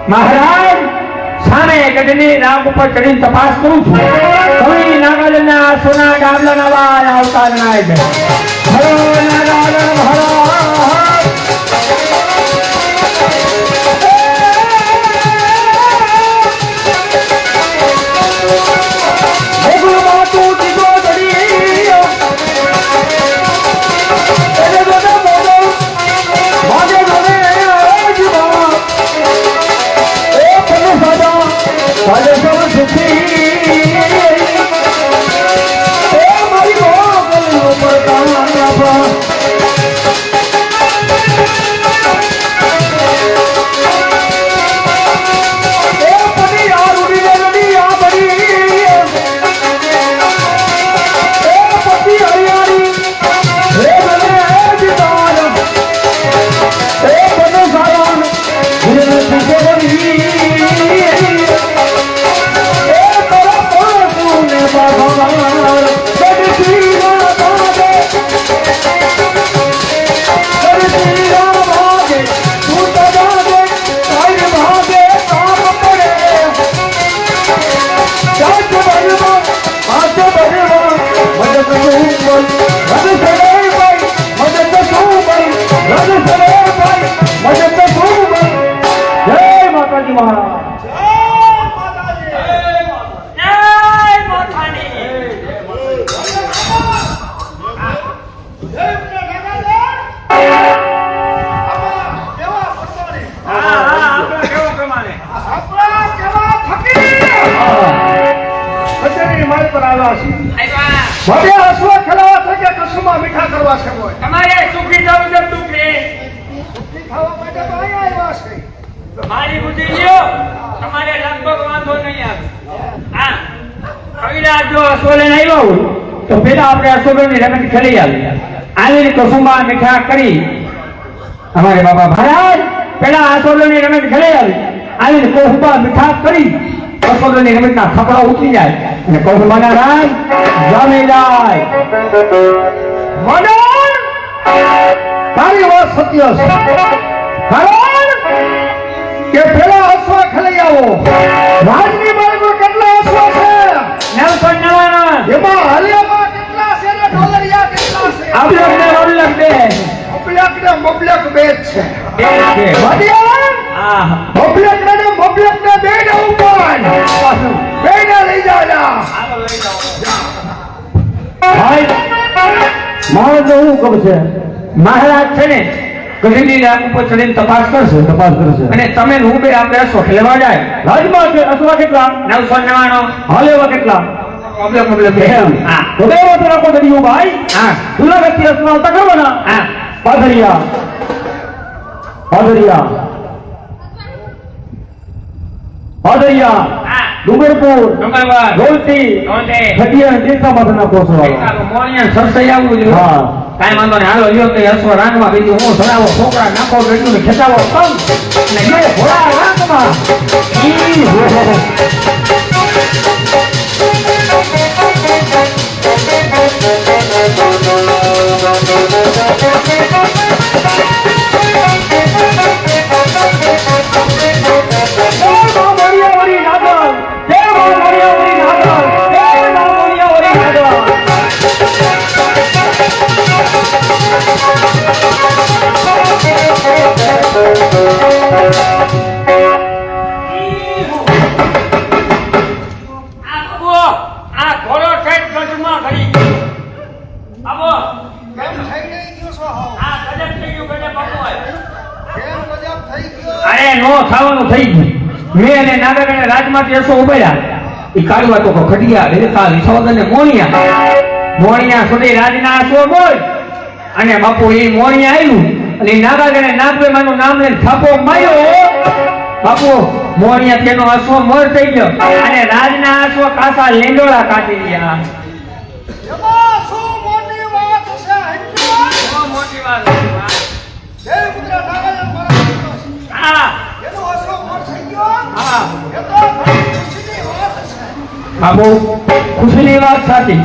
મહારાજ સામે ગઢની રાગ ઉપર ચડીને તપાસ કરું છું. કવિ નાગાલના સોના ડાબલાના વાળ આવતા જણાય છે. હરો નાગાલન હરો તો પેલા આપણે અસોગરની રમત ખેલી આવી કસુંબા મીઠા કરી અમારે બાબા મહારાજ પેલા અસોગરની રમત ખેલી આવી કસુંબા મીઠા કરી અસોગરની રમતના થપડા ઉતરી જાય અને કસુંબાના રાજ જામી જાય. મદન તારી વાત સત્ય છે કારણ કે પેલા અશ્વા ખેલી આવો રાજની બાજુ કેટલા અશ્વા છે 999 એમાં હરિયામાં કેટલા છે ને ડોલરિયા કેટલા છે અબલક ને અબલક બે અબલક ને મબલક બે છે મડિયા હા મબલક ને બે ને ઉપર બે ને લઈ જાઓ હાલો લઈ જાઓ ભાઈ મહારાજ હું કહું છે મહારાજ છે ને ગઢની રાગ ઉપર ચડીને તપાસ કરશે અને તમે હું બે આપણે અશ્વ ખેલવા જાય રાજમાં છે અશ્વ કેટલા 999 હાલેવા કેટલા મબલક એમ હા તો દેવો તો રાખો દરિયો ભાઈ હા દુલાગતી અશ્વ આવતા કરવાના હા પાદરિયા હા ડુંગરપુર ગોલતી ખટિયા દેસા માથાના કોસવાળો મોણિયા સરસૈયા આવું જ હા કાઈ વાંધો ને હાલો લ્યો કે અશ્વ રાંગમાં બીજું હું સડાવો છોકરા નાખો બેટું ને ખેંચાવો કમ ને જે ઘોડા રાંગમાં ઈ અરે નો ખાવાનું થઈ ગયું મેં અને નાગાગણે રાજમાંથી એસો ઉભર્યા એ કાઢવા તો ખડિયા રેખા વિસોદન ને મોણિયા સુધી રાજના આસો બોલ અને બાપુ એ મોણિયા આવ્યું અને નાગાગણે નાગવેમાનું નામ લઈને થાપો માર્યો બાપુ મોણિયા તેનો આસો મોર થઈ ગયો અને રાજના આસો કાસા લેંડોળા કાઢી રહ્યા એમાં શું મોટી વાત છે હંજો? મોટી વાત દેવપુત્ર નાગાર્જુન મારા દીકરો છે. હા એનો હસો મોર થઈ ગયો. હા એ તો ઘણી ખુશીની વાત છે. બાબુ ખુશીની વાત સાચી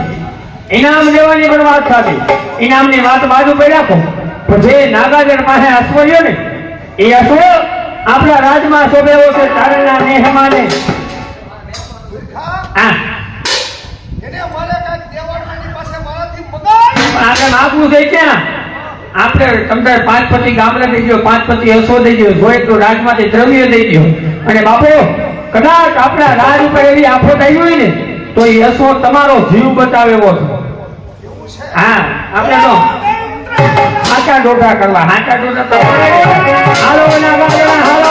ઇનામ લેવાની પણ વાત સાચી ઇનામની વાત બાજુ પર રાખો પણ જે નાગાજન પાસે અશ્વ રહ્યો ને એ અશ્વ આપણા રાજમાં શોભેવો છે તારણના નેહમાને મૂર્ખા, હા એને મારે કાંઈક દેવાડવાની પાસે મારાથી મગાય. પણ આપણે માગવું છે ક્યાં આપણે તમને 5 પતિ ગામડે દઈ દો 5 પતિ અશ્વ દઈ દો જો એટલું રાજમાંથી દ્રવ્ય દઈ દો અને બાપુ કદાચ આપણા રાજ ઉપર એવી આફત આવી હોય ને તો એ અશ્વ તમારો જીવ બચાવે એવો છે એવું છે. હા આપણે તો હાચા ડોઢા કરવા હાચા ડોઢા તો હાલો નાગાજન હાલો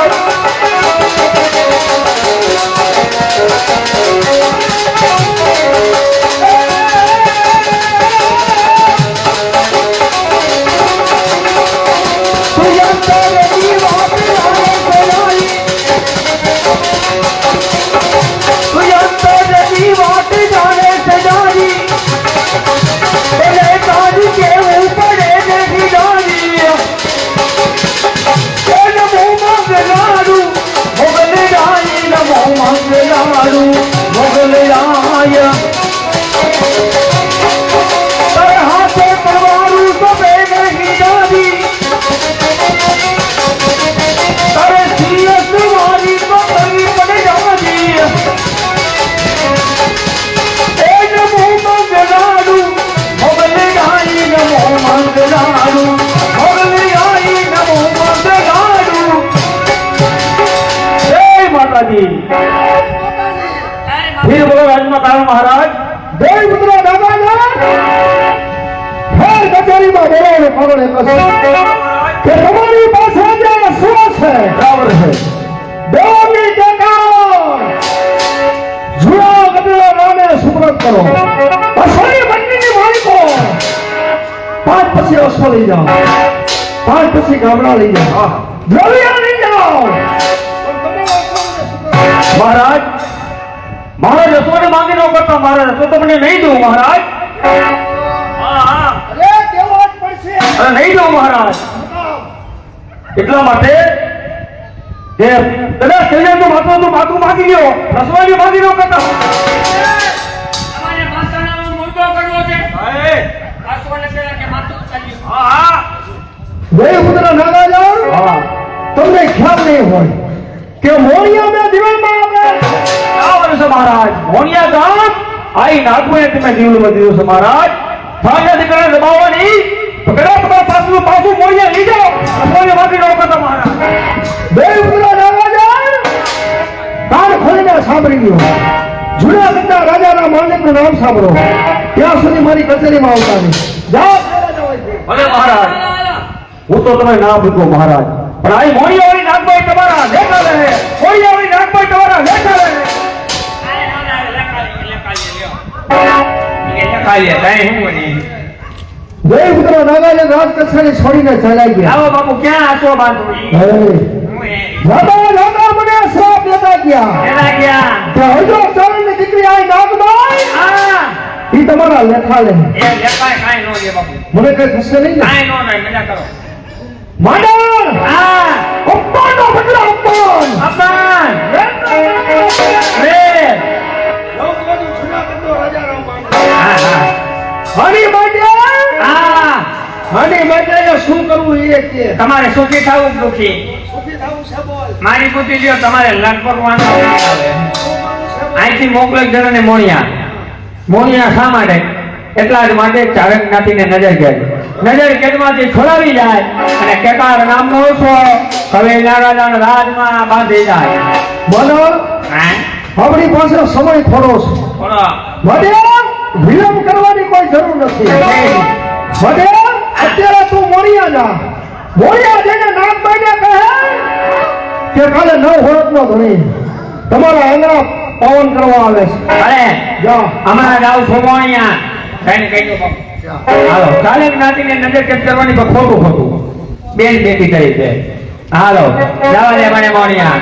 फिर बोलो राजमाता महाराज દેવપુત્ર નાગાર્જુન ફેર કચેરીમાં બોલાવો પગલે કશે કે તમારી પાસે જે અશ્વ છે બરાબર છે દેવની ટેકાળ જુનાગઢના નામે સુપ્રત કરો. અશ્વની બંનેની માલિકો 5 પછી અશ્વ લઈ જાઓ 5 પછી ગામડા લઈ જાઓ દ્રવ્ય લઈ જાઓ. महाराज महाराज रसोई मांगी नो करता महाराज रसो तो मैंने नहीं दूं महाराज हाँ અરે કેવો જ પડશે. अरे नहीं दूं महाराज એટલા માટે કે કદાચ થઈ જાય તો માથું માગી લ્યો રસોઈ માગી નો કરતા તમારે માતાનો મુર્ગો કરવો છે આસવાને પેલા કે માથું ચાલ્યું હા હા દેવપુત્ર નાગાર્જુન હા તમને ખ્યાલ નહીં હોય કે મોણિયાના દિવસમાં આપણે આ વર્ષે મહારાજ મોણિયા ગામ આઈ નાગવે તમે જીવનમાં દીધું છે મહારાજ સાંજે દીકરા દબાવવાની પકડા પકડા પાછું મોણિયા લઈ જાઓ રસોઈ માગી નો કરતા મહારાજ દેવપુત્ર નાગાર્જુન કાન ખોલીને સાંભળી લ્યો. જૂનાગઢના રાજાના માલિકનું નામ સાંભળો ત્યાં સુધી મારી કચેરીમાં આવતા નહીં. જાઓ ભલે મહારાજ હું તો તમે ના પૂછો મહારાજ પણ આ મોણિયાવાળી નાગભાઈ તમારા લેખા રહે મોણિયાવાળી નાગભાઈ તમારા લેખા રહે આય નો ના લેકાલી લ્યો એ લેકાલી કાઈ હું નહીં દેવપુત્ર નાગાર્જુન રાજ કચેરી છોડીને ચાલ્યા ગયા. આવો બાપુ ક્યાં આસો બાંધું હે, હું એ રાજા રાજા મને શ્રાપ દેતા ગયા એના ગયા કે હજુ ચારણની દીકરી આ નાગબાઈ હા ઈ તમારા લેખા લે. એ લેકાય કાઈ નો લે બાપુ મને કઈ થશે નહીં ને? કાઈ નો લે મજા કરો માંડણ હા અપમાનનો બદલો અપમાન. અપમાન રે હા હા હની માટે હા હની માટે શું કરવું એ કે તમારે સુખી થવું દુખી સુખી થવું છે બોલ. મારી પૂછી લ્યો તમારે લગભગ અહીંથી મોકલે જણાને મોણિયા શા માટે એટલા જ માટે ચારક જ્ઞાતિને નજર કેદ કેદમાંથી છોડાવી જાય અને કેકાર નામનો ઓછો હવે નાગાજાન રાજમાં બાંધી જાય બોલો હા આપણી પાસે સમય થોડો છે. થોડો વડે વિલંબ કરવાની કોઈ જરૂર નથી. વડે અત્યારે તું મોણિયા જા. મોણિયા જઈને નાગબાઈને કહે કે કાલે 9 હોળતનો ધણી તમારા આંગણા પવન કરવા આવે છે અરે જા હમણાં જાવ છો મોણિયા કઈને કહી દો બાપુ. હાલો કાલે જ્ઞાતિને નજર કેદ કરવાની પણ ખોટું બેન બેટી કરી છે હાલો જવા દે મને મોણિયા